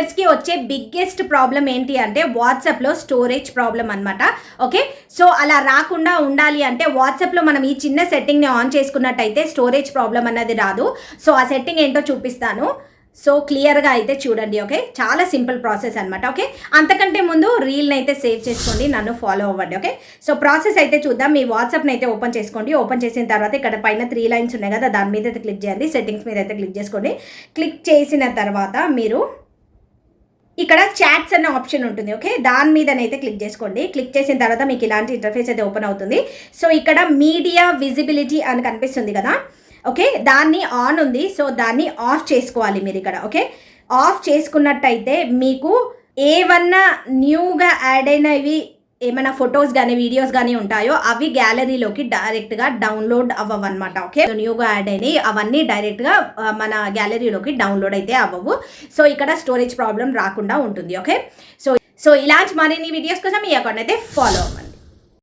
యూజర్స్కి వచ్చే biggest problem ఏంటి అంటే వాట్సాప్లో స్టోరేజ్ ప్రాబ్లం అనమాట. ఓకే, సో అలా రాకుండా ఉండాలి అంటే వాట్సాప్లో మనం ఈ చిన్న సెట్టింగ్ని ఆన్ చేసుకున్నట్టయితే స్టోరేజ్ ప్రాబ్లం అన్నది రాదు. సో ఆ సెట్టింగ్ ఏంటో చూపిస్తాను. సో క్లియర్గా అయితే చూడండి. ఓకే, చాలా సింపుల్ ప్రాసెస్ అనమాట. ఓకే, అంతకంటే ముందు రీల్ని అయితే సేవ్ చేసుకోండి, నన్ను ఫాలో అవ్వండి. ఓకే, సో ప్రాసెస్ అయితే చూద్దాం. మీ వాట్సాప్ని అయితే ఓపెన్ చేసుకోండి. ఓపెన్ చేసిన తర్వాత ఇక్కడ పైన 3 లైన్స్ ఉన్నాయి కదా, దాని మీద అయితే క్లిక్ చేయండి. సెట్టింగ్స్ మీద అయితే క్లిక్ చేసుకోండి. క్లిక్ చేసిన తర్వాత మీరు ఇక్కడ చాట్స్ అనే ఆప్షన్ ఉంటుంది. ఓకే, దాని మీదనైతే క్లిక్ చేసుకోండి. క్లిక్ చేసిన తర్వాత మీకు ఇలాంటి ఇంటర్ఫేస్ అయితే ఓపెన్ అవుతుంది. సో ఇక్కడ మీడియా విజిబిలిటీ అని కనిపిస్తుంది కదా, ఓకే, దాన్ని ఆన్ ఉంది. సో దాన్ని ఆఫ్ చేసుకోవాలి మీరు ఇక్కడ. ఓకే, ఆఫ్ చేసుకున్నట్టయితే మీకు ఏమన్నా న్యూగా యాడ్ అయినవి ఏమైనా ఫొటోస్ కానీ వీడియోస్ కానీ ఉంటాయో అవి గ్యాలరీలోకి డైరెక్ట్గా డౌన్లోడ్ అవ్వవు అనమాట. ఓకే, న్యూగా యాడ్ అయినాయి అవన్నీ డైరెక్ట్గా మన గ్యాలరీలోకి డౌన్లోడ్ అయితే అవ్వవు. సో ఇక్కడ స్టోరేజ్ ప్రాబ్లం రాకుండా ఉంటుంది. ఓకే, సో ఇలాంటి మరిన్ని వీడియోస్ కోసం ఈ అకౌంట్ అయితే ఫాలో అవ్వండి.